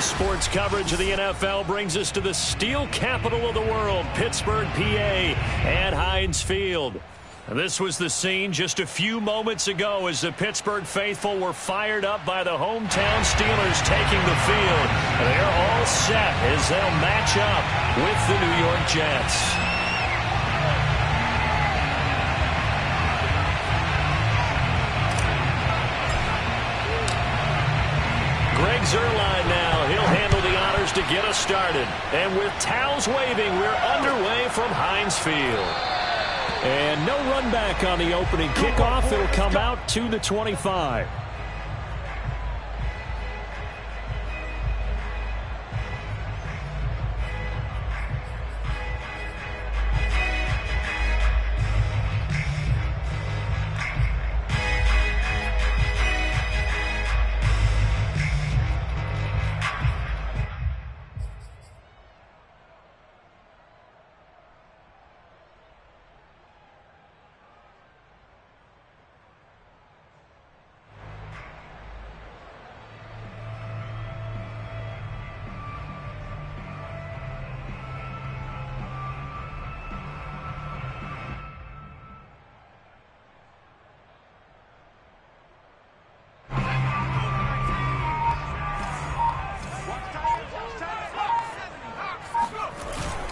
Sports coverage of the NFL brings us to the steel capital of the world, Pittsburgh, PA, at Heinz Field. This was the scene just a few moments ago as the Pittsburgh faithful were fired up by the hometown Steelers taking the field. They're all set as they'll match up with the New York Jets. Greg Zuerlein now. He'll handle the honors to get us started. And with towels waving, we're underway from Heinz Field. And no run back on the opening kickoff. It'll come out to the 25.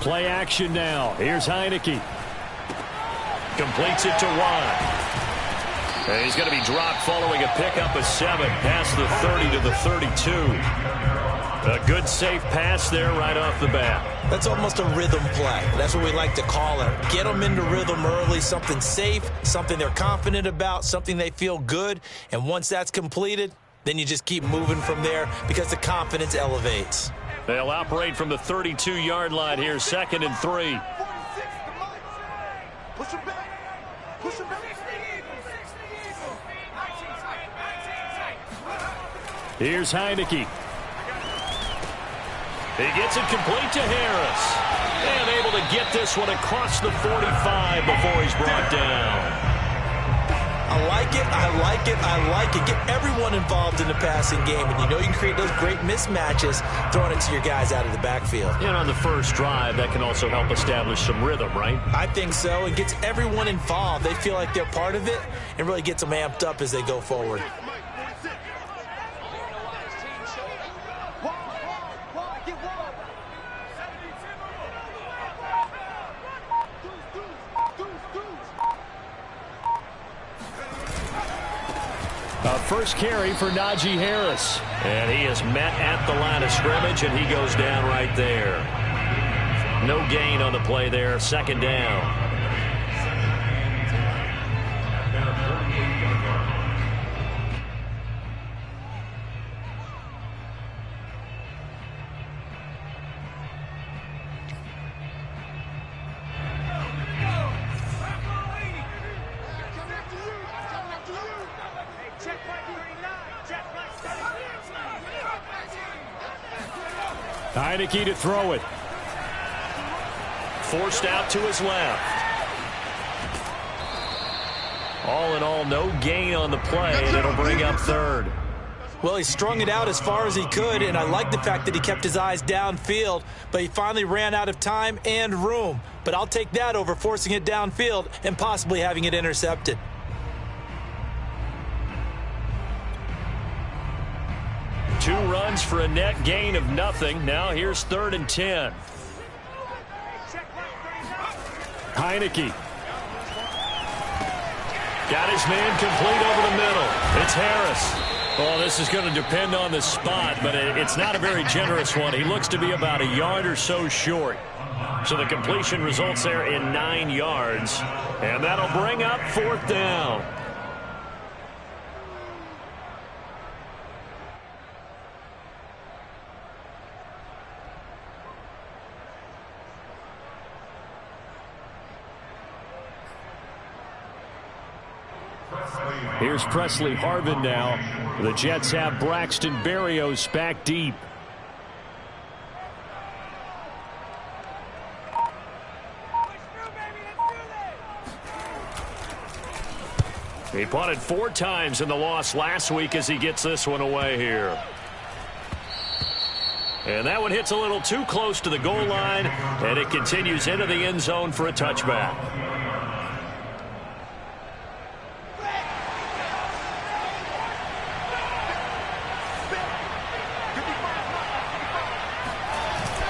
Play action now. Here's Heineke. Completes it to Watt. And he's going to be dropped following a pickup of 7 past the 30 to the 32. A good safe pass there right off the bat. That's almost a rhythm play. That's what we like to call it. Get them into rhythm early, something safe, something they're confident about, something they feel good. And once that's completed, then you just keep moving from there because the confidence elevates. They'll operate from the 32-yard line here, 2nd and 3. Here's Heineke. He gets it complete to Harris. And able to get this one across the 45 before he's brought down. I like it, I like it, I like it. Get everyone involved in the passing game, and you know you can create those great mismatches throwing it to your guys out of the backfield. And on the first drive, that can also help establish some rhythm, right? I think so. It gets everyone involved. They feel like they're part of it and really gets them amped up as they go forward. First carry for Najee Harris. And he is met at the line of scrimmage, and he goes down right there. No gain on the play there. 2nd down. Heineke to throw it. Forced out to his left. All in all, no gain on the play, and it'll bring up 3rd. Well, he strung it out as far as he could, and I like the fact that he kept his eyes downfield, but he finally ran out of time and room. But I'll take that over forcing it downfield and possibly having it intercepted. Two runs for a net gain of nothing. Now here's 3rd and 10. Heineke. Got his man complete over the middle. It's Harris. Well, this is going to depend on the spot, but it's not a very generous one. He looks to be about a yard or so short. So the completion results there in 9 yards. And that'll bring up 4th down. Here's Presley Harvin now. The Jets have Braxton Berrios back deep. He punted 4 times in the loss last week as he gets this one away here. And that one hits a little too close to the goal line, and it continues into the end zone for a touchback.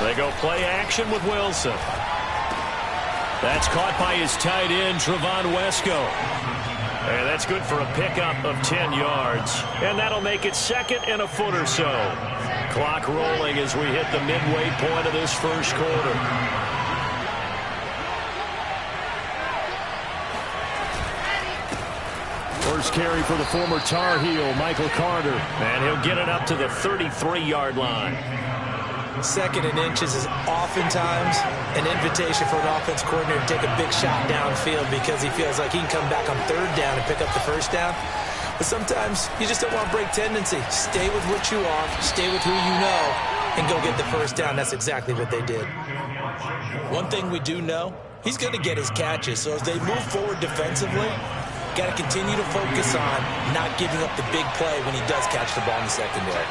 They go play action with Wilson. That's caught by his tight end, Trevon Wesco. And that's good for a pickup of 10 yards. And that'll make it second and a foot or so. Clock rolling as we hit the midway point of this first quarter. First carry for the former Tar Heel, Michael Carter. And he'll get it up to the 33-yard line. Second and inches is oftentimes an invitation for an offense coordinator to take a big shot downfield because he feels like he can come back on third down and pick up the first down. But sometimes you just don't want to break tendency. Stay with what you are, stay with who you know, and go get the first down. That's exactly what they did. One thing we do know, he's going to get his catches. So as they move forward defensively, got to continue to focus on not giving up the big play when he does catch the ball in the secondary.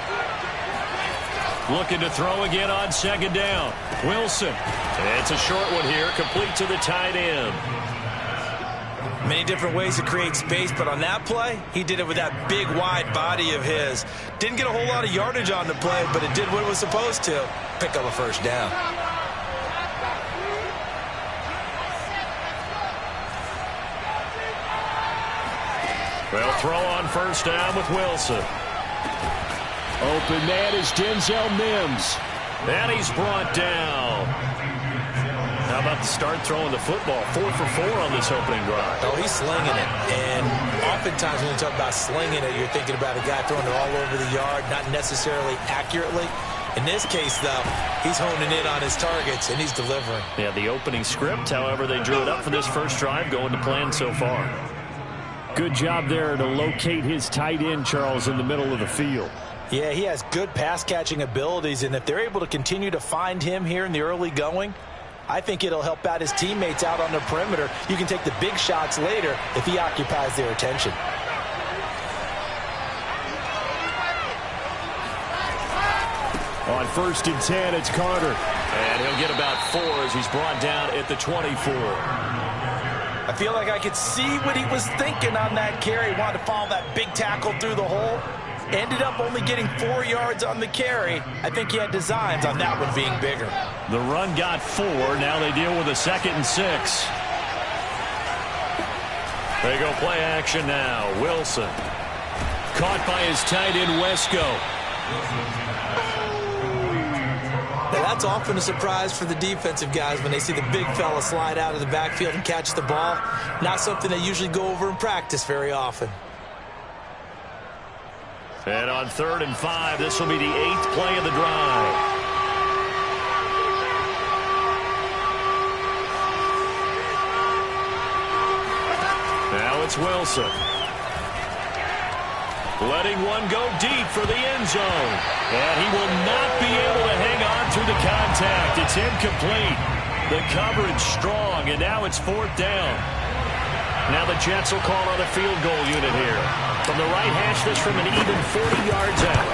Looking to throw again on second down. Wilson. It's a short one here, complete to the tight end. Many different ways to create space, but on that play, he did it with that big, wide body of his. Didn't get a whole lot of yardage on the play, but it did what it was supposed to. Pick up a first down. Well, throw on first down with Wilson. Open man is Denzel Mims. And he's brought down. How about the start throwing the football? 4 for 4 on this opening drive. Oh, he's slinging it. And oftentimes when you talk about slinging it, you're thinking about a guy throwing it all over the yard, not necessarily accurately. In this case, though, he's honing in on his targets, and he's delivering. Yeah, the opening script, however, they drew it up for this first drive, going to plan so far. Good job there to locate his tight end, Charles, in the middle of the field. Yeah, he has good pass-catching abilities, and if they're able to continue to find him here in the early going, I think it'll help out his teammates out on the perimeter. You can take the big shots later if he occupies their attention. On 1st and 10, it's Carter. And he'll get about 4 as he's brought down at the 24. I feel like I could see what he was thinking on that carry. Wanted to follow that big tackle through the hole. Ended up only getting 4 yards on the carry. I think he had designs on that one being bigger. The run got 4. Now they deal with a 2nd and 6. They go play action now. Wilson. Caught by his tight end, Wesco. Now, that's often a surprise for the defensive guys when they see the big fella slide out of the backfield and catch the ball. Not something they usually go over in practice very often. And on 3rd and 5, this will be the 8th play of the drive. Now it's Wilson. Letting one go deep for the end zone. And he will not be able to hang on through the contact. It's incomplete. The coverage strong, and now it's 4th down. Now the Jets will call on a field goal unit here. From the right hash, this from an even 40 yards out.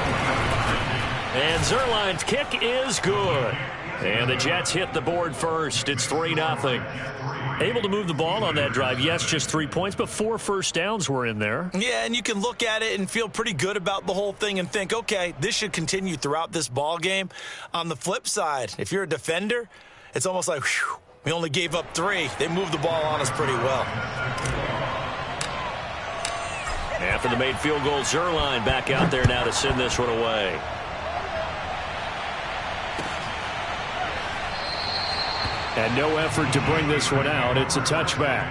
And Zerline's kick is good. And the Jets hit the board first. It's 3-0. Able to move the ball on that drive. Yes, just 3 points, but 4 first downs were in there. Yeah, and you can look at it and feel pretty good about the whole thing and think, okay, this should continue throughout this ball game. On the flip side, if you're a defender, it's almost like, whew, we only gave up 3. They moved the ball on us pretty well. After the made field goal, Zerline back out there now to send this one away. And no effort to bring this one out. It's a touchback.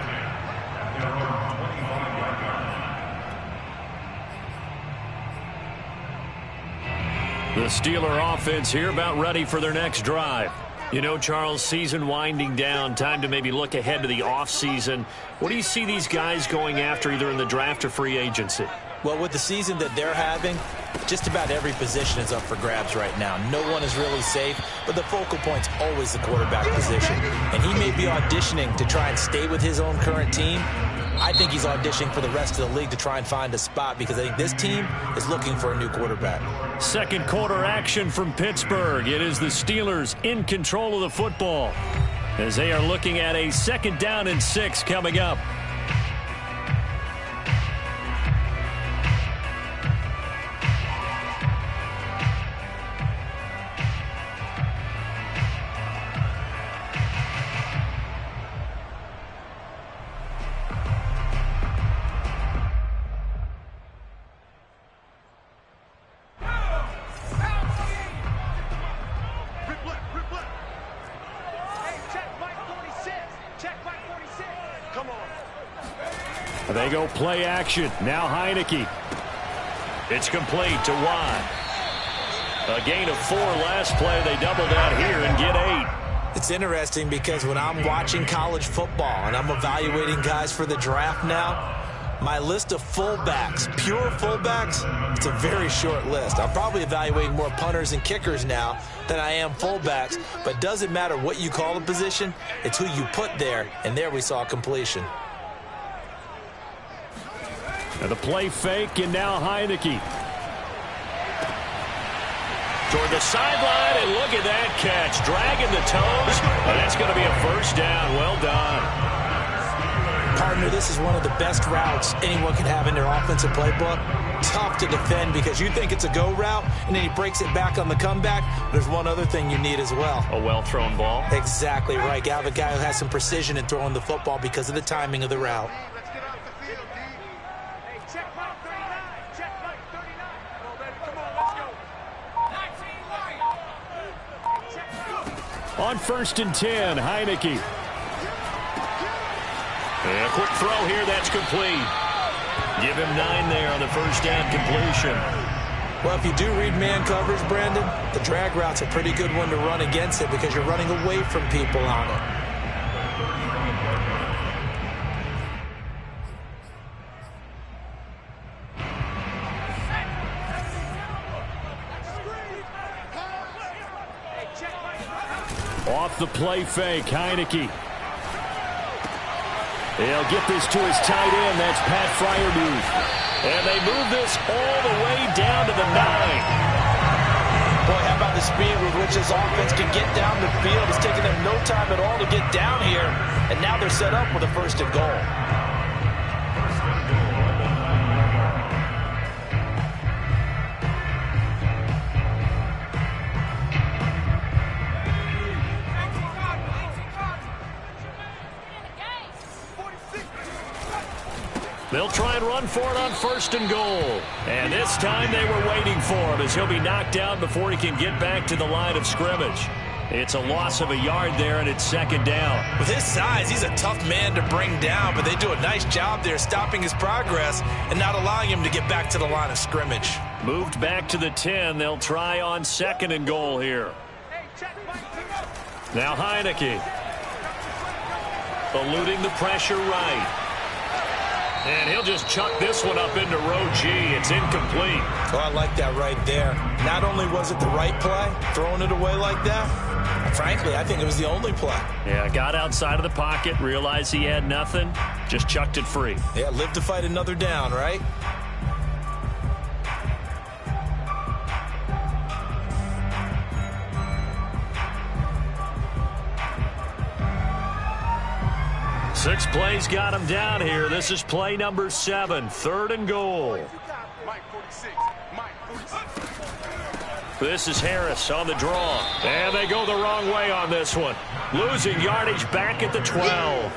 The Steeler offense here about ready for their next drive. You know, Charles, season winding down, time to maybe look ahead to the offseason. What do you see these guys going after either in the draft or free agency? Well, with the season that they're having, just about every position is up for grabs right now. No one is really safe, but the focal point's always the quarterback position. And he may be auditioning to try and stay with his own current team. I think he's auditioning for the rest of the league to try and find a spot because I think this team is looking for a new quarterback. Second quarter action from Pittsburgh. It is the Steelers in control of the football as they are looking at a 2nd down and 6 coming up. They go play action. Now Heineke. It's complete to Watt. A gain of 4 last play. They double that here and get 8. It's interesting because when I'm watching college football and I'm evaluating guys for the draft now, my list of fullbacks, pure fullbacks, it's a very short list. I'm probably evaluating more punters and kickers now than I am fullbacks, but it doesn't matter what you call the position, it's who you put there, and there we saw completion. And the play fake, and now Heineke. Toward the sideline, and look at that catch. Dragging the toes, and that's going to be a 1st down. Well done. Partner, this is one of the best routes anyone can have in their offensive playbook. Tough to defend because you think it's a go route, and then he breaks it back on the comeback. There's one other thing you need as well. A well-thrown ball. Exactly right. You have a guy who has some precision in throwing the football because of the timing of the route. On 1st and 10, Heineke. And a quick throw here, that's complete. Give him 9 there on the 1st down completion. Well, if you do read man coverage, Brandon, the drag route's a pretty good one to run against it because you're running away from people on it. Off the play fake, Heineke. They'll get this to his tight end. That's Pat Freiermuth. And they move this all the way down to the 9. Boy, how about the speed with which this offense can get down the field? It's taking them no time at all to get down here. And now they're set up with a 1st and goal. They'll try and run for it on 1st and goal. And this time they were waiting for him as he'll be knocked down before he can get back to the line of scrimmage. It's a loss of a yard there, and it's 2nd down. With his size, he's a tough man to bring down, but they do a nice job there stopping his progress and not allowing him to get back to the line of scrimmage. Moved back to the 10. They'll try on 2nd and goal here. Now Heineke. Eluding the pressure right. And he'll just chuck this one up into row G. It's incomplete. Oh, I like that right there. Not only was it the right play, throwing it away like that, frankly, I think it was the only play. Yeah, got outside of the pocket, realized he had nothing, just chucked it free. Yeah, live to fight another down, right? Six plays got him down here. This is play number 7, 3rd and goal. This is Harris on the draw. And they go the wrong way on this one. Losing yardage back at the 12.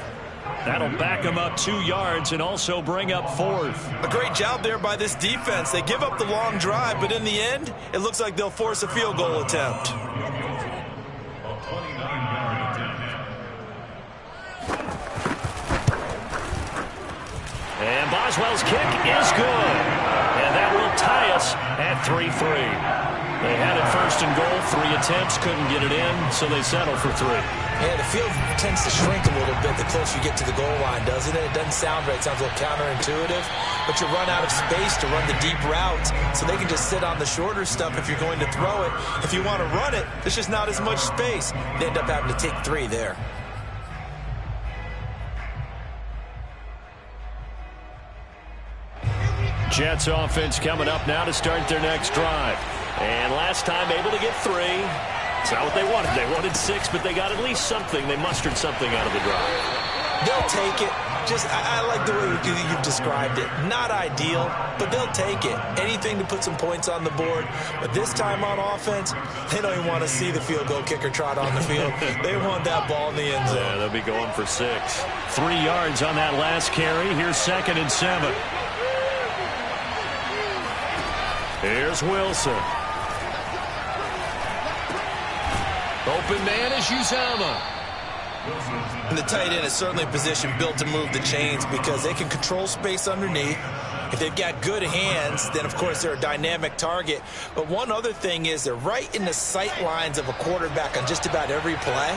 That'll back them up 2 yards and also bring up 4th. A great job there by this defense. They give up the long drive, but in the end, it looks like they'll force a field goal attempt. And Boswell's kick is good. And that will tie us at 3-3. They had it first and goal. 3 attempts, couldn't get it in, so they settle for 3. Yeah, the field tends to shrink a little bit the closer you get to the goal line, doesn't it? It doesn't sound right. It sounds a little counterintuitive. But you run out of space to run the deep routes, so they can just sit on the shorter stuff if you're going to throw it. If you want to run it, there's just not as much space. They end up having to take 3 there. Jets offense coming up now to start their next drive. And last time able to get 3. It's not what they wanted. They wanted 6, but they got at least something. They mustered something out of the drive. They'll take it. I like the way you've described it. Not ideal, but they'll take it. Anything to put some points on the board. But this time on offense, they don't even want to see the field goal kicker trot on the field. They want that ball in the end zone. Yeah, they'll be going for 6. 3 yards on that last carry. Here's 2nd and 7. Here's Wilson. Open man is Uzomah. And the tight end is certainly a position built to move the chains because they can control space underneath. If they've got good hands, then, of course, they're a dynamic target. But one other thing is they're right in the sight lines of a quarterback on just about every play.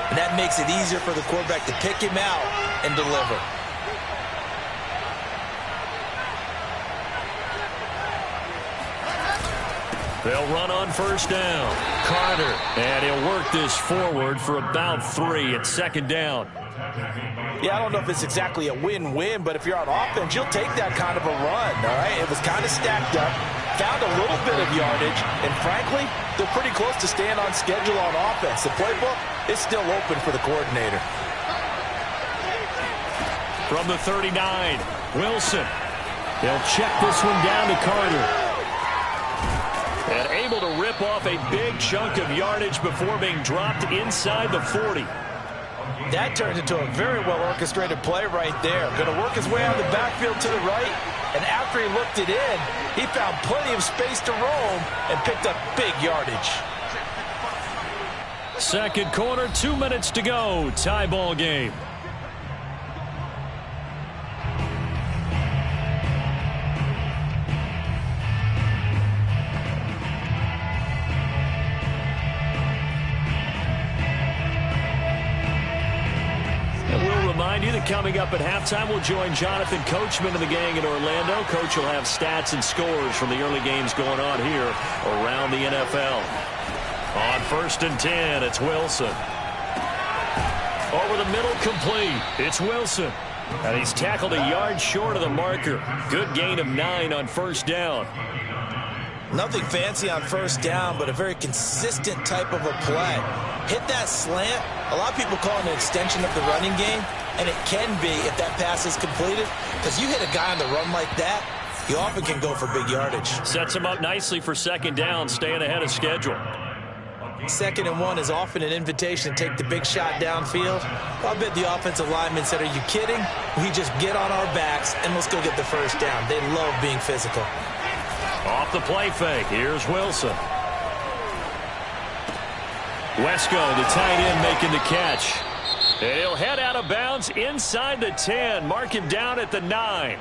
And that makes it easier for the quarterback to pick him out and deliver. They'll run on first down. Carter. And he'll work this forward for about 3 at 2nd down. Yeah, I don't know if it's exactly a win-win, but if you're on offense, you'll take that kind of a run, all right? It was kind of stacked up, found a little bit of yardage, and frankly, they're pretty close to staying on schedule on offense. The playbook is still open for the coordinator. From the 39, Wilson. They'll check this one down to Carter. And able to rip off a big chunk of yardage before being dropped inside the 40. That turned into a very well-orchestrated play right there. Going to work his way out of the backfield to the right, and after he looked it in, he found plenty of space to roam and picked up big yardage. Second quarter, 2 minutes to go. Tie ball game. Coming up at halftime, we'll join Jonathan Coachman and the gang in Orlando. Coach will have stats and scores from the early games going on here around the NFL. On 1st and 10, it's Wilson. Over the middle, complete. It's Wilson. And he's tackled a yard short of the marker. Good gain of 9 on first down. Nothing fancy on first down, but a very consistent type of a play. Hit that slant. A lot of people call it an extension of the running game. And it can be if that pass is completed, because you hit a guy on the run like that, you often can go for big yardage. Sets him up nicely for 2nd down, staying ahead of schedule. 2nd and 1 is often an invitation to take the big shot downfield. I bet the offensive lineman said, "Are you kidding? We just get on our backs and let's go get the first down." They love being physical. Off the play fake, here's Wilson. Wesco, the tight end, making the catch. And he'll head out of bounds inside the 10. Mark him down at the 9.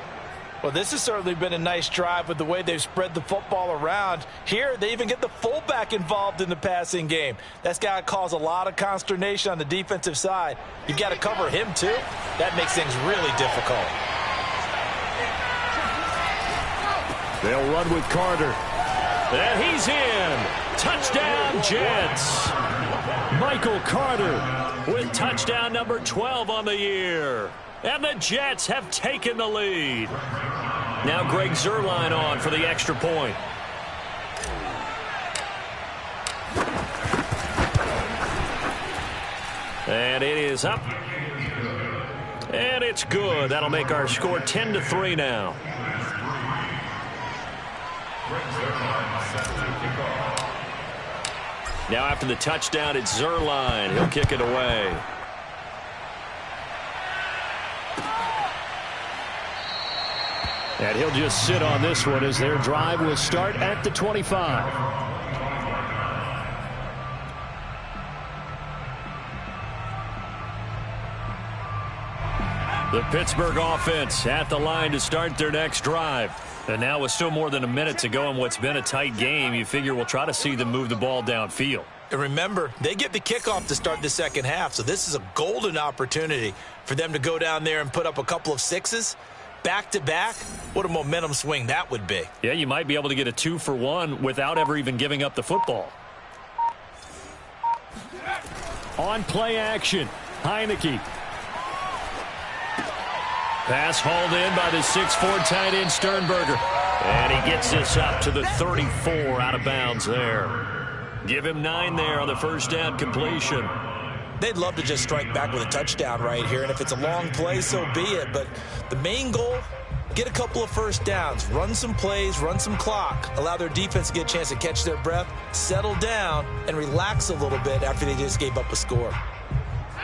Well, this has certainly been a nice drive with the way they've spread the football around. Here, they even get the fullback involved in the passing game. That's got to cause a lot of consternation on the defensive side. You've got to cover him, too. That makes things really difficult. They'll run with Carter. And he's in. Touchdown, Jets. Michael Carter with touchdown number 12 on the year. And the Jets have taken the lead. Now Greg Zuerlein on for the extra point. And it is up. And it's good. That'll make our score 10-3 now. Now after the touchdown, it's Zuerlein. He'll kick it away. And he'll just sit on this one as their drive will start at the 25. The Pittsburgh offense at the line to start their next drive. And now with still more than a minute to go in what's been a tight game, you figure we'll try to see them move the ball downfield. And remember, they get the kickoff to start the second half, so this is a golden opportunity for them to go down there and put up a couple of sixes. Back-to-back, what a momentum swing that would be. Yeah, you might be able to get a 2-for-1 without ever even giving up the football. On play action, Heineke. Pass hauled in by the 6'4" tight end Sternberger. And he gets this up to the 34 out of bounds there. Give him 9 there on the first down completion. They'd love to just strike back with a touchdown right here, and if it's a long play, so be it. But the main goal, get a couple of first downs, run some plays, run some clock, allow their defense to get a chance to catch their breath, settle down, and relax a little bit after they just gave up a score.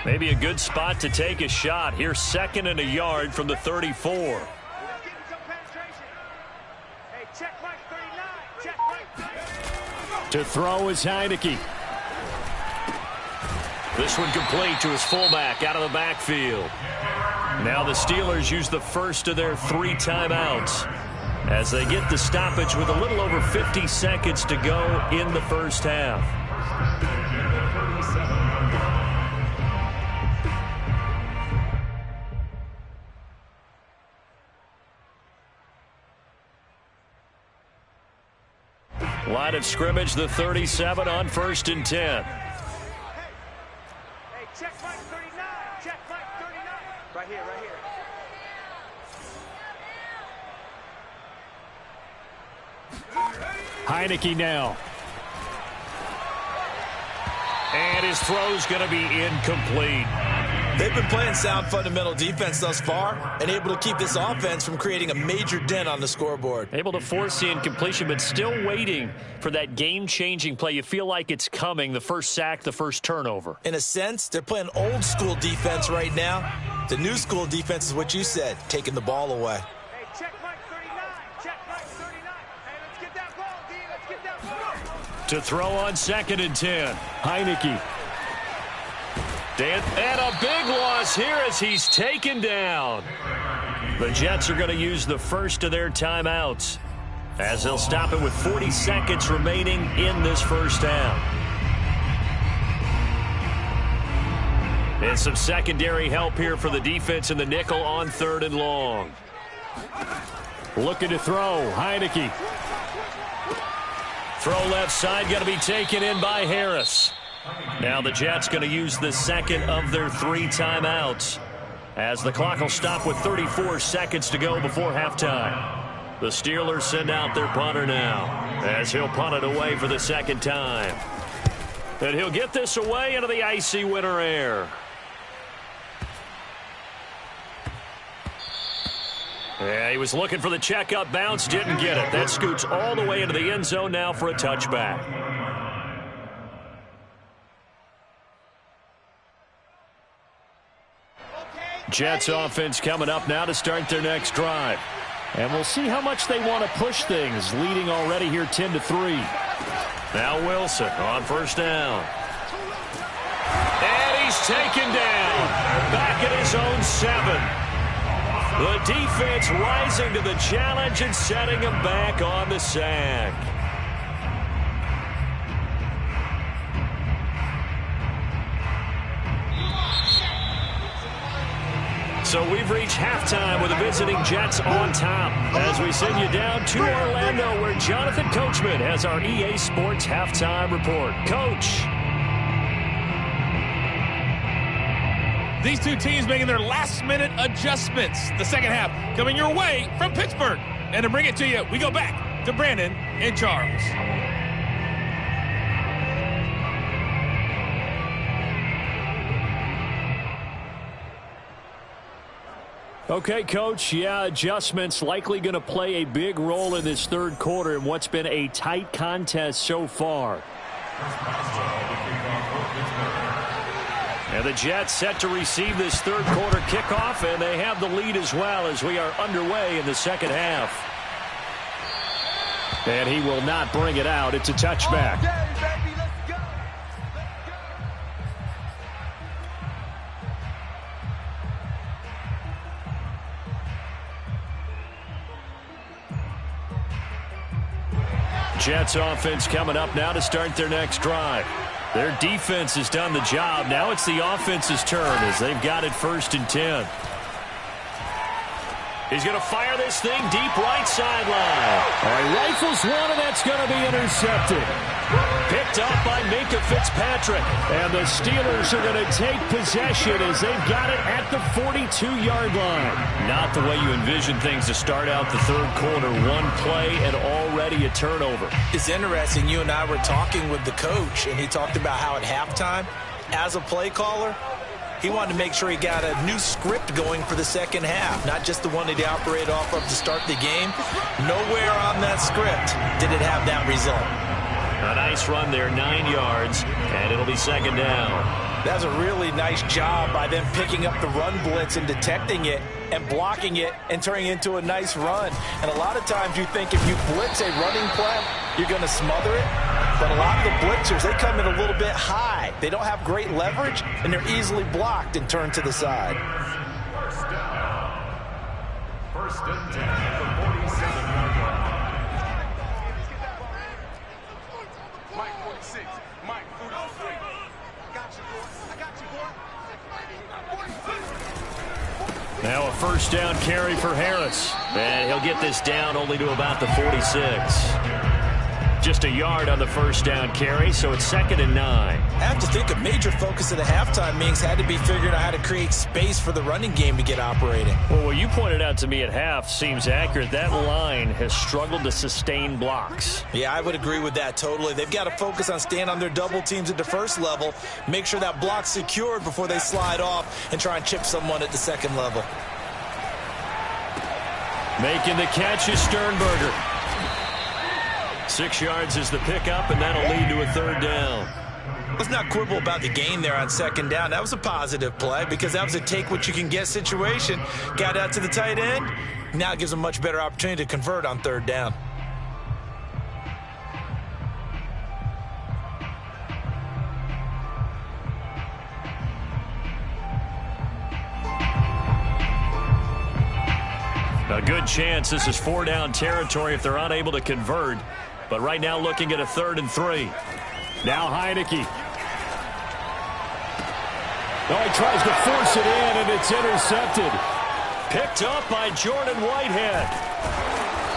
Maybe a good spot to take a shot. Here's 2nd and a yard from the 34. To throw is Heineke. This one complete to his fullback out of the backfield. Now the Steelers use the first of their 3 timeouts as they get the stoppage with a little over 50 seconds to go in the first half. Line of scrimmage, the 37 on 1st and 10. Check Mike 39. Check Mike 39. Right here, right here. Heineke now. And his throw's going to be incomplete. They've been playing sound fundamental defense thus far and able to keep this offense from creating a major dent on the scoreboard. Able to force the incompletion, but still waiting for that game-changing play. You feel like it's coming, the first sack, the first turnover. In a sense, they're playing old-school defense right now. The new-school defense is what you said, taking the ball away. Hey, check Mike 39. Check Mike 39. Hey, let's get that ball, D. Let's get that ball. To throw on 2nd and 10, Heineke. And a big loss here as he's taken down. The Jets are going to use the first of their timeouts as they'll stop it with 40 seconds remaining in this first half. And some secondary help here for the defense in the nickel on 3rd and long. Looking to throw, Heineke. Throw left side, going to be taken in by Harris. Now the Jets going to use the second of their 3 timeouts as the clock will stop with 34 seconds to go before halftime. The Steelers send out their punter now as he'll punt it away for the second time. And he'll get this away into the icy winter air. Yeah, he was looking for the checkup bounce, didn't get it. That scoots all the way into the end zone now for a touchback. Jets offense coming up now to start their next drive. And we'll see how much they want to push things, leading already here 10-3. Now Wilson on first down. And he's taken down. Back at his own 7. The defense rising to the challenge and setting him back on the sack. So we've reached halftime with the visiting Jets on top as we send you down to Orlando where Jonathan Coachman has our EA Sports halftime report. Coach. These two teams making their last-minute adjustments. The second half coming your way from Pittsburgh. And to bring it to you, we go back to Brandon and Charles. Okay, Coach, yeah, adjustments likely going to play a big role in this third quarter in what's been a tight contest so far. And the Jets set to receive this third quarter kickoff, and they have the lead as well as we are underway in the second half. And he will not bring it out. It's a touchback. Jets offense coming up now to start their next drive. Their defense has done the job. Now it's the offense's turn as they've got it 1st and 10. He's going to fire this thing deep right sideline. All right, rifles one, and that's going to be intercepted. Picked up by Minkah Fitzpatrick. And the Steelers are going to take possession as they've got it at the 42-yard line. Not the way you envision things to start out the third quarter. One play and already a turnover. It's interesting. You and I were talking with the coach, and he talked about how at halftime, as a play caller, he wanted to make sure he got a new script going for the second half, not just the one that he operated off of to start the game. Nowhere on that script did it have that result. A nice run there, 9 yards, and it'll be 2nd down. That's a really nice job by them picking up the run blitz and detecting it and blocking it and turning it into a nice run. And a lot of times you think if you blitz a running play, you're going to smother it. But a lot of the blitzers, they come in a little bit high. They don't have great leverage, and they're easily blocked and turned to the side. 1st and 10 at the 47-yard line. Mike 46. Mike 43. Got you, boy. I got you, boy. Now a 1st down carry for Harris. And he'll get this down only to about the 46. Just a yard on the 1st down carry, so it's 2nd and 9. I have to think a major focus of the halftime meetings had to be figuring out how to create space for the running game to get operating. Well, what you pointed out to me at half seems accurate. That line has struggled to sustain blocks. Yeah, I would agree with that totally. They've got to focus on staying on their double teams at the first level, make sure that block's secured before they slide off and try and chip someone at the second level. Making the catch is Sternberger. 6 yards is the pickup, and that'll lead to a 3rd down. Let's not quibble about the gain there on 2nd down. That was a positive play because that was a take-what-you-can-get situation. Got out to the tight end. Now it gives them a much better opportunity to convert on 3rd down. A good chance this is 4-down territory if they're unable to convert. But right now looking at a 3rd and 3. Now Heineke. Oh, he tries to force it in, and it's intercepted. Picked up by Jordan Whitehead.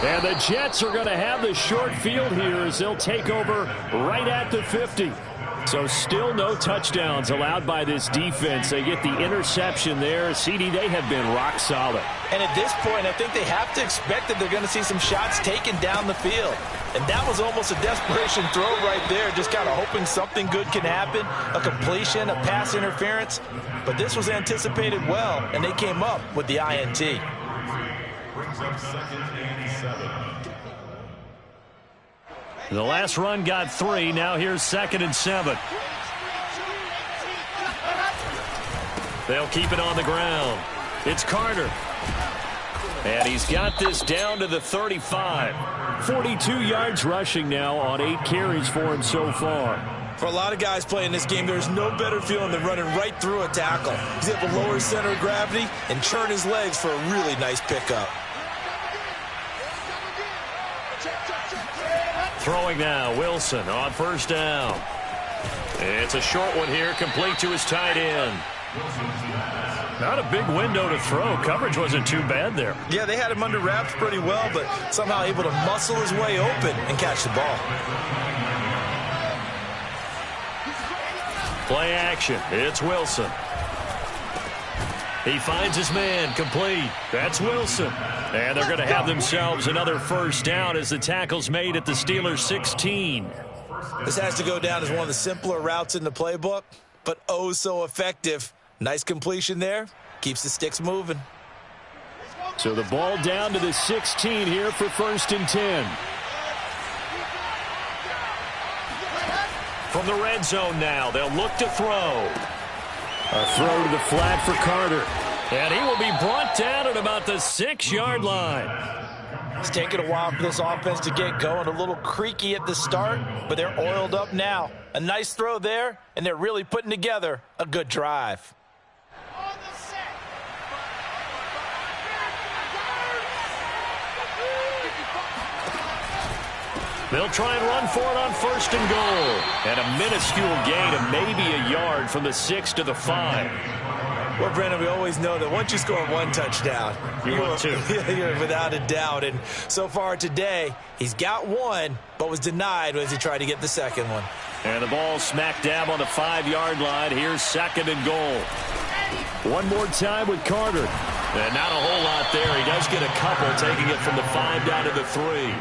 And the Jets are going to have the short field here as they'll take over right at the 50. So still no touchdowns allowed by this defense. They get the interception there. CD, they have been rock solid. And at this point, I think they have to expect that they're going to see some shots taken down the field. And that was almost a desperation throw right there, just kind of hoping something good can happen, a completion, a pass interference. But this was anticipated well, and they came up with the INT. Brings up 2nd and 7. The last run got 3. Now here's 2nd and 7. They'll keep it on the ground. It's Carter. And he's got this down to the 35. 42 yards rushing now on 8 carries for him so far. For a lot of guys playing this game, there's no better feeling than running right through a tackle. He's able to lower his center of gravity and churn his legs for a really nice pickup. Throwing now, Wilson on 1st down. It's a short one here, complete to his tight end. Not a big window to throw. Coverage wasn't too bad there. Yeah, they had him under wraps pretty well, but somehow able to muscle his way open and catch the ball. Play action. It's Wilson. He finds his man, complete. That's Wilson. And they're going to have themselves another 1st down as the tackle's made at the Steelers' 16. This has to go down as one of the simpler routes in the playbook, but oh so effective. Nice completion there. Keeps the sticks moving. So the ball down to the 16 here for 1st and 10. From the red zone now, they'll look to throw. A throw to the flat for Carter. And he will be brought down at about the 6-yard line. It's taken a while for this offense to get going. A little creaky at the start, but they're oiled up now. A nice throw there, and they're really putting together a good drive. They'll try and run for it on 1st and goal. And a minuscule gain of maybe a yard from the 6 to the 5. Well, Brandon, we always know that once you score one touchdown, you're without a doubt. And so far today, he's got one, but was denied as he tried to get the second one. And the ball smack dab on the 5-yard line. Here's 2nd and goal. One more time with Carter. And not a whole lot there. He does get a couple, taking it from the 5 down to the 3.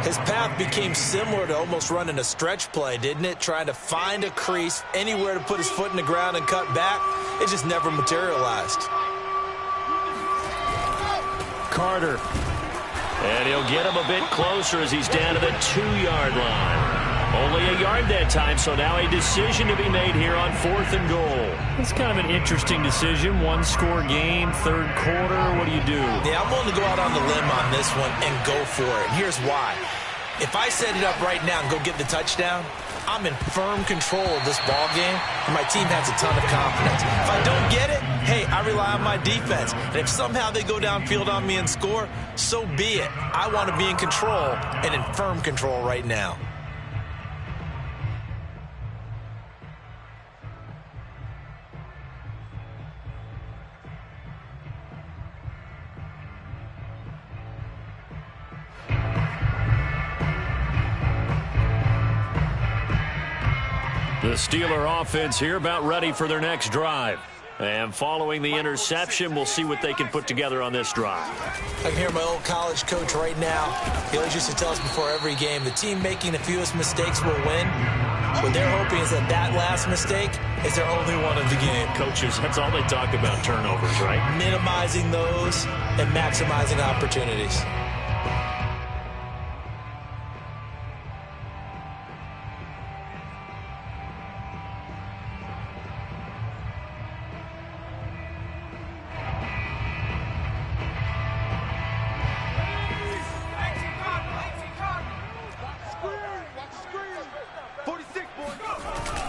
His path became similar to almost running a stretch play, didn't it? Trying to find a crease, anywhere to put his foot in the ground and cut back. It just never materialized. Carter. And he'll get him a bit closer as he's down to the 2-yard line. Only a yard that time, so now a decision to be made here on 4th and goal. It's kind of an interesting decision. 1-score game, 3rd quarter. What do you do? Yeah, I'm willing to go out on the limb on this one and go for it. And here's why. If I set it up right now and go get the touchdown, I'm in firm control of this ball game, and my team has a ton of confidence. If I don't get it, hey, I rely on my defense. And if somehow they go downfield on me and score, so be it. I want to be in control and in firm control right now. The Steeler offense here about ready for their next drive. And following the interception, we'll see what they can put together on this drive. I can hear my old college coach right now. He always used to tell us before every game, the team making the fewest mistakes will win. What they're hoping is that that last mistake is their only one of the game. Coaches, that's all they talk about, turnovers, right? Minimizing those and maximizing opportunities.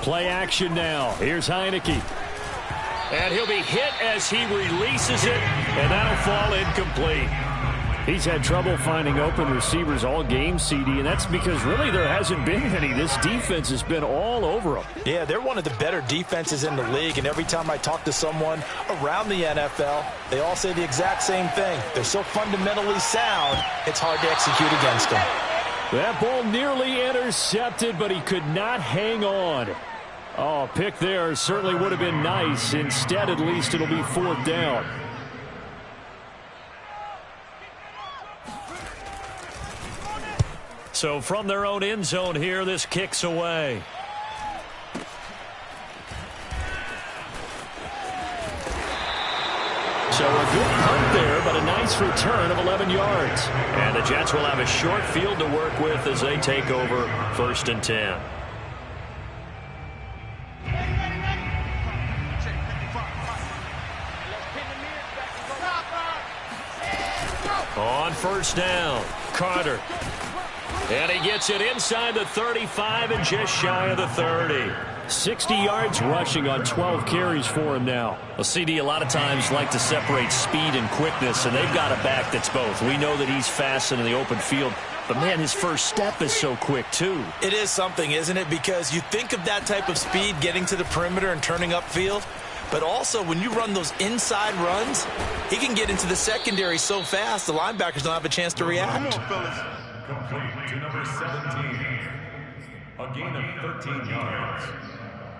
Play action now. Here's Heineke. And he'll be hit as he releases it, and that'll fall incomplete. He's had trouble finding open receivers all game, CD, and that's because really there hasn't been any. This defense has been all over them. Yeah, they're one of the better defenses in the league, and every time I talk to someone around the NFL, they all say the exact same thing. They're so fundamentally sound, it's hard to execute against them. That ball nearly intercepted, but he could not hang on. Oh, pick there certainly would have been nice. Instead, at least it'll be 4th down. So from their own end zone here, this kicks away. So a good punt there, but a nice return of 11 yards. And the Jets will have a short field to work with as they take over 1st and 10. On 1st down, Carter. And he gets it inside the 35 and just shy of the 30. 60 yards rushing on 12 carries for him now. Well, CD a lot of times like to separate speed and quickness, and they've got a back that's both. We know that he's fast in the open field, but, man, his first step is so quick, too. It is something, isn't it? Because you think of that type of speed getting to the perimeter and turning upfield, but also when you run those inside runs, he can get into the secondary so fast the linebackers don't have a chance to react. Complete to number 17. A gain of 13 yards.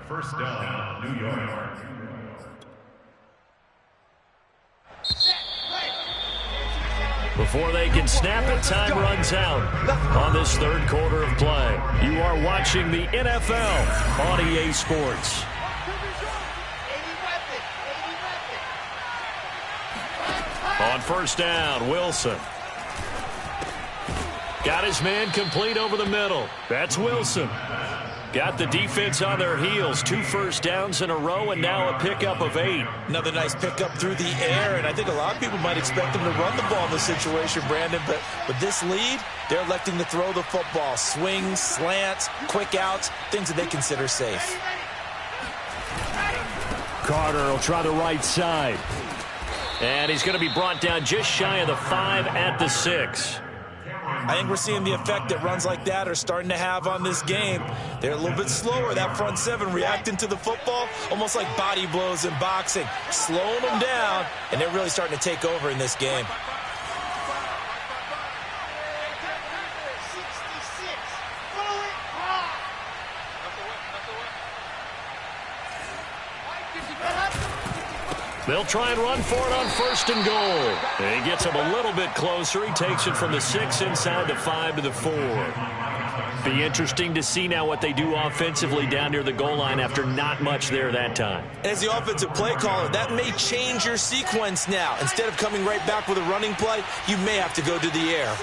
1st down, New York. Before they can snap it, time runs out on this 3rd quarter of play. You are watching the NFL on EA Sports. On 1st down, Wilson. Got his man complete over the middle. That's Wilson. Got the defense on their heels. 2 first downs in a row, and now a pickup of 8. Another nice pickup through the air, and I think a lot of people might expect them to run the ball in this situation, Brandon, but with this lead, they're electing to throw the football. Swings, slants, quick outs, things that they consider safe. Carter will try the right side. And he's going to be brought down just shy of the 5 at the 6. I think we're seeing the effect that runs like that are starting to have on this game. They're a little bit slower, that front seven, reacting to the football, almost like body blows in boxing, slowing them down, and they're really starting to take over in this game. They'll try and run for it on 1st and goal. He gets him a little bit closer. He takes it from the 6 inside the 5 to the 4. Be interesting to see now what they do offensively down near the goal line after not much there that time. As the offensive play caller, that may change your sequence now. Instead of coming right back with a running play, you may have to go to the air.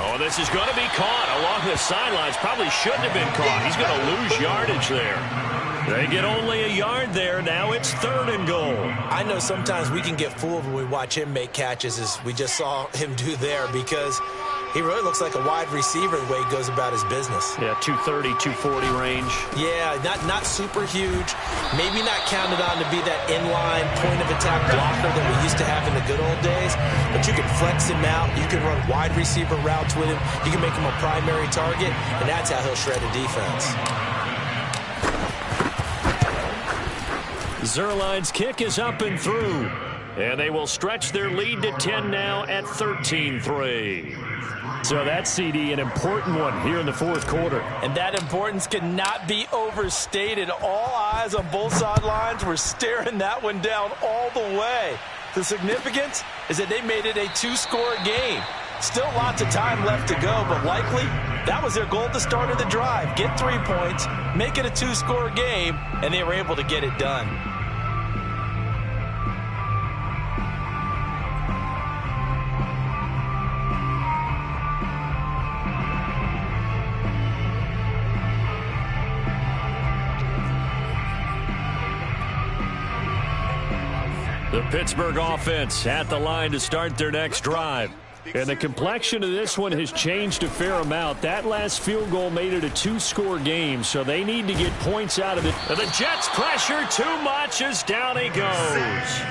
Oh, this is going to be caught along the sidelines. Probably shouldn't have been caught. He's going to lose yardage there. They get only a yard there. Now it's 3rd and goal. I know sometimes we can get fooled when we watch him make catches, as we just saw him do there, because he really looks like a wide receiver the way he goes about his business. Yeah, 230, 240 range. Yeah, not super huge. Maybe not counted on to be that inline point-of-attack blocker that we used to have in the good old days. But you can flex him out. You can run wide receiver routes with him. You can make him a primary target, and that's how he'll shred a defense. Zerline's kick is up and through. And they will stretch their lead to 10 now at 13-3. So that's, CD, an important one here in the 4th quarter. And that importance cannot be overstated. All eyes on both sidelines were staring that one down all the way. The significance is that they made it a 2-score game. Still lots of time left to go, but likely that was their goal at the start of the drive. Get 3 points, make it a 2-score game, and they were able to get it done. The Pittsburgh offense at the line to start their next drive. And the complexion of this one has changed a fair amount. That last field goal made it a 2-score game, so they need to get points out of it. And the Jets pressure too much as down he goes.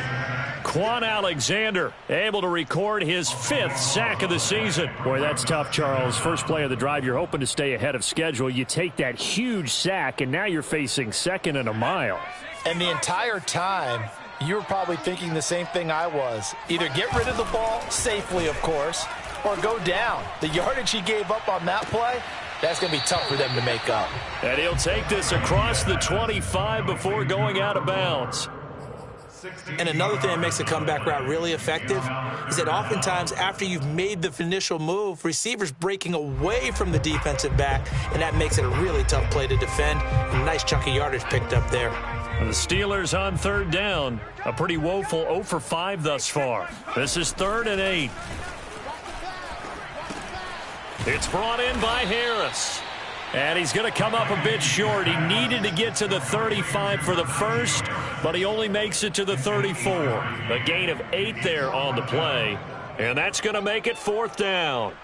Quan Alexander able to record his 5th sack of the season. Boy, that's tough, Charles. First play of the drive, you're hoping to stay ahead of schedule. You take that huge sack, and now you're facing 2nd and a mile. And the entire time, you were probably thinking the same thing I was. Either get rid of the ball, safely of course, or go down. The yardage he gave up on that play, that's going to be tough for them to make up. And he'll take this across the 25 before going out of bounds. And another thing that makes a comeback route really effective is that oftentimes after you've made the initial move, receivers breaking away from the defensive back, and that makes it a really tough play to defend. And a nice chunk of yardage picked up there. And the Steelers on 3rd down. A pretty woeful 0 for 5 thus far. This is 3rd and 8. It's brought in by Harris. And he's going to come up a bit short. He needed to get to the 35 for the first, but he only makes it to the 34. A gain of 8 there on the play. And that's going to make it 4th down.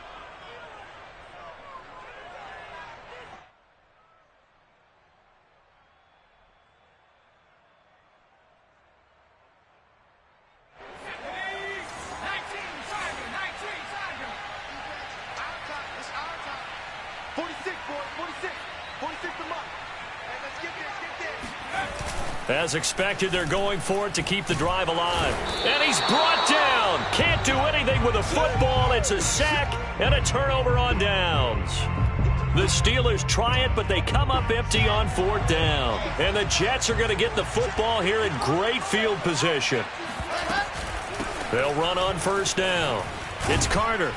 As expected, they're going for it to keep the drive alive. And he's brought down. Can't do anything with a football. It's a sack and a turnover on downs. The Steelers try it, but they come up empty on 4th down. And the Jets are going to get the football here in great field position. They'll run on 1st down. It's Carter.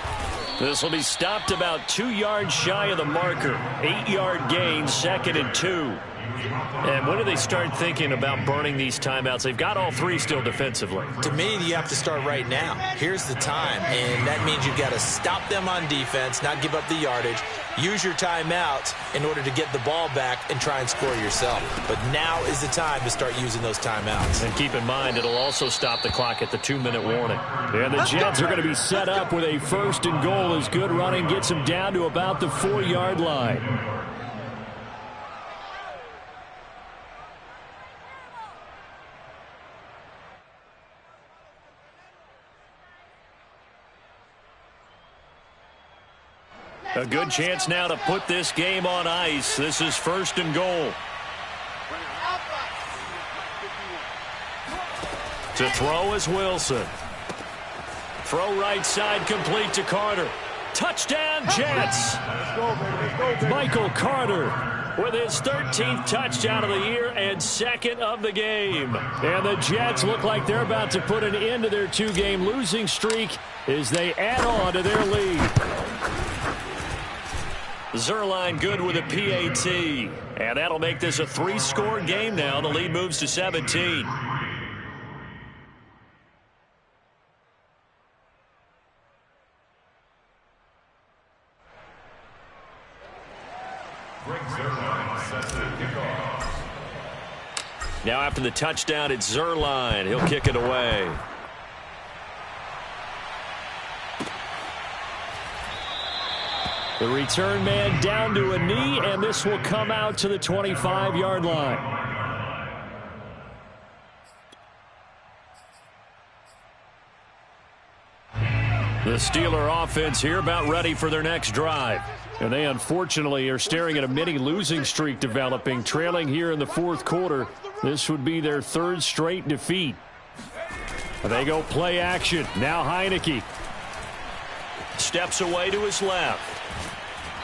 This will be stopped about 2 yards shy of the marker. 8-yard gain, 2nd and 2. And when do they start thinking about burning these timeouts? They've got all 3 still defensively. To me, you have to start right now. Here's the time, and that means you've got to stop them on defense, not give up the yardage, use your timeouts in order to get the ball back and try and score yourself. But now is the time to start using those timeouts. And keep in mind, it'll also stop the clock at the 2-minute warning. And the Jets are going to be set up with a 1st and goal as good running gets them down to about the 4-yard line. A good chance now to put this game on ice. This is 1st and goal. To throw is Wilson. Throw right side complete to Carter. Touchdown, Jets. Michael Carter with his 13th touchdown of the year and 2nd of the game. And the Jets look like they're about to put an end to their 2-game losing streak as they add on to their lead. Zerline good with a PAT. And that'll make this a 3-score game now. The lead moves to 17. Now after the touchdown, it's Zerline. He'll kick it away. The return man down to a knee, and this will come out to the 25-yard line. The Steeler offense here about ready for their next drive. And they unfortunately are staring at a mini losing streak developing, trailing here in the 4th quarter. This would be their 3rd straight defeat. They go play action. Now Heineke. Steps away to his left.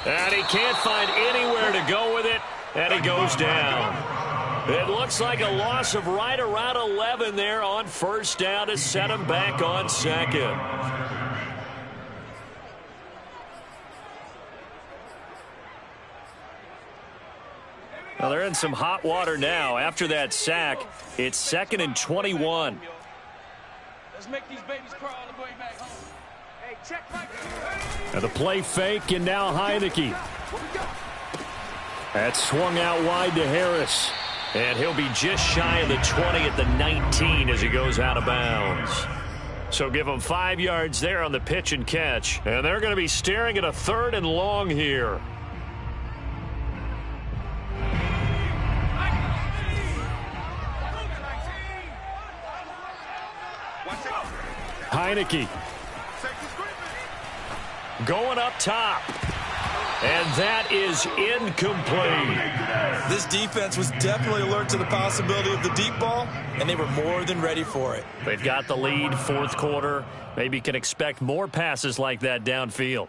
And he can't find anywhere to go with it. And he goes down. It looks like a loss of right around 11 there on 1st down to set him back on 2nd. Well, they're in some hot water now. After that sack, it's 2nd and 21. Let's make these babies crawl all the way back home. Hey, check my... And the play fake, and now Heineke. That's swung out wide to Harris. And he'll be just shy of the 20 at the 19 as he goes out of bounds. So give them 5 yards there on the pitch and catch. And they're going to be staring at a 3rd and long here. Heineke going up top, and that is incomplete. This defense was definitely alert to the possibility of the deep ball, and they were more than ready for it. They've got the lead, 4th quarter. Maybe can expect more passes like that downfield.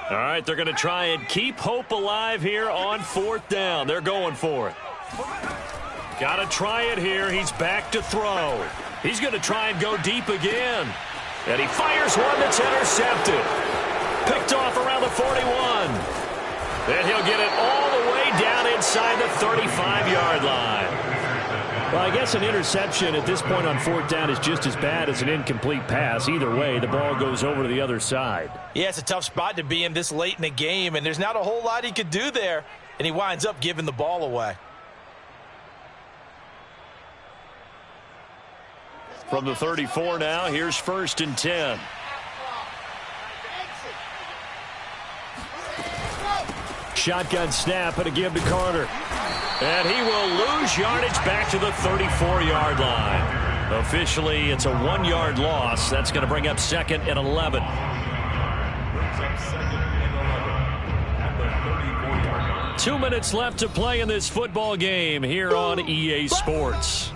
All right, they're going to try and keep hope alive here on 4th down. They're going for it. Got to try it here. He's back to throw. He's going to try and go deep again. And he fires one that's intercepted. Picked off around the 41. And he'll get it all the way down inside the 35-yard line. Well, I guess an interception at this point on 4th down is just as bad as an incomplete pass. Either way, the ball goes over to the other side. Yeah, it's a tough spot to be in this late in the game, and there's not a whole lot he could do there, and he winds up giving the ball away. From the 34 now, here's 1st and 10. Shotgun snap and a give to Carter. And he will lose yardage back to the 34-yard line. Officially, it's a 1-yard loss. That's going to bring up 2nd and 11. 2 minutes left to play in this football game here on EA Sports.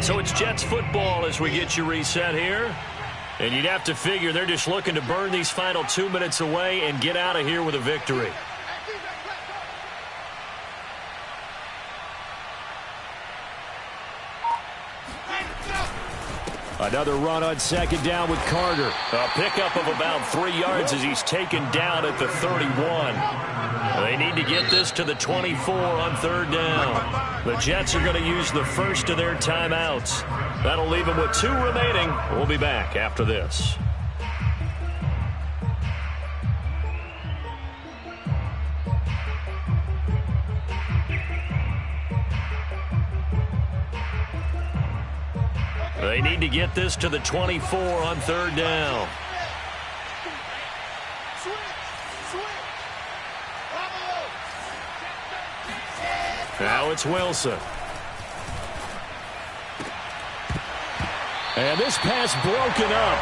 So it's Jets football as we get you reset here. And you'd have to figure they're just looking to burn these final 2 minutes away and get out of here with a victory. Another run on 2nd down with Carter. A pickup of about 3 yards as he's taken down at the 31. They need to get this to the 24 on 3rd down. The Jets are going to use the first of their timeouts. That'll leave them with 2 remaining. We'll be back after this. They need to get this to the 24 on third down. Now it's Wilson. And this pass broken up.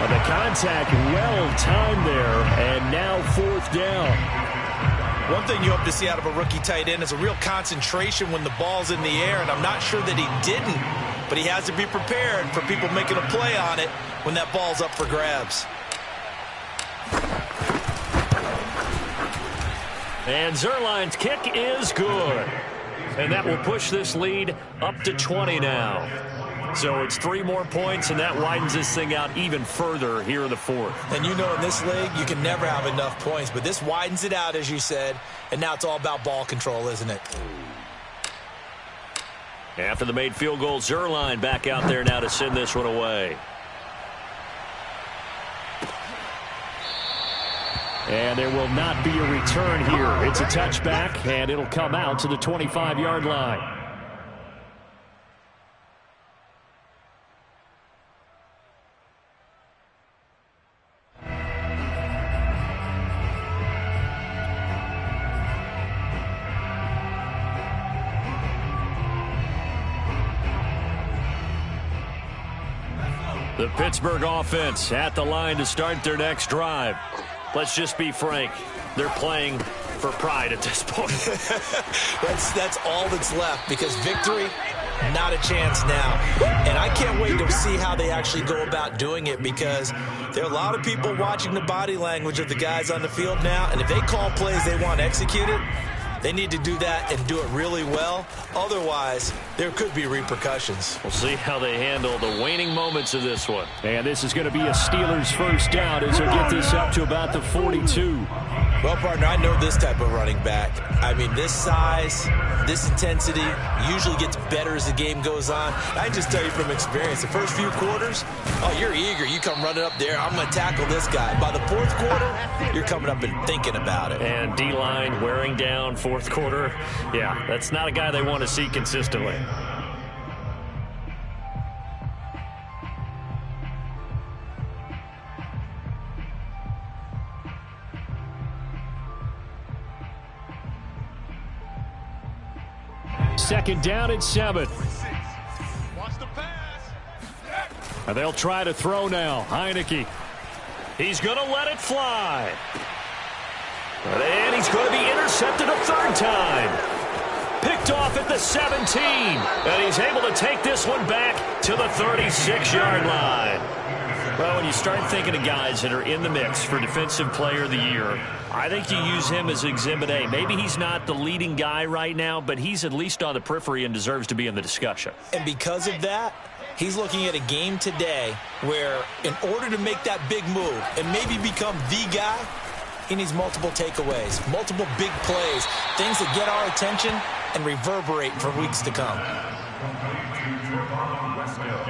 The contact well timed there, and now fourth down. One thing you hope to see out of a rookie tight end is a real concentration when the ball's in the air, and I'm not sure that he didn't, but he has to be prepared for people making a play on it when that ball's up for grabs. And Zerline's kick is good. And that will push this lead up to 20 now. So it's 3 more points, and that widens this thing out even further here in the fourth. And you know in this league, you can never have enough points, but this widens it out, as you said, and now it's all about ball control, isn't it? After the made field goal, Zerline back out there now to send this one away. And there will not be a return here. It's a touchback, and it'll come out to the 25-yard line. The Pittsburgh offense at the line to start their next drive. Let's just be frank. They're playing for pride at this point. That's all that's left, because victory, not a chance now. And I can't wait to see how they actually go about doing it, because there are a lot of people watching the body language of the guys on the field now, and if they call plays they want executed, they need to do that and do it really well. Otherwise, there could be repercussions. We'll see how they handle the waning moments of this one. And this is going to be a Steelers first down as they'll get this up to about the 42. Well, partner, I know this type of running back. I mean, this size, this intensity usually gets better as the game goes on. I can just tell you from experience, the first few quarters, oh, you're eager. You come running up there, I'm going to tackle this guy. By the fourth quarter, you're coming up and thinking about it. And D-line wearing down fourth quarter. Yeah, that's not a guy they want to see consistently. Second down and 7. Watch the pass. And they'll try to throw now. Heineke. He's going to let it fly. And he's going to be intercepted a third time. Picked off at the 17. And he's able to take this one back to the 36-yard line. Well, when you start thinking of guys that are in the mix for Defensive Player of the Year, I think you use him as Exhibit A. Maybe he's not the leading guy right now, but he's at least on the periphery and deserves to be in the discussion. And because of that, he's looking at a game today where in order to make that big move and maybe become the guy, he needs multiple takeaways, multiple big plays, things that get our attention and reverberate for weeks to come.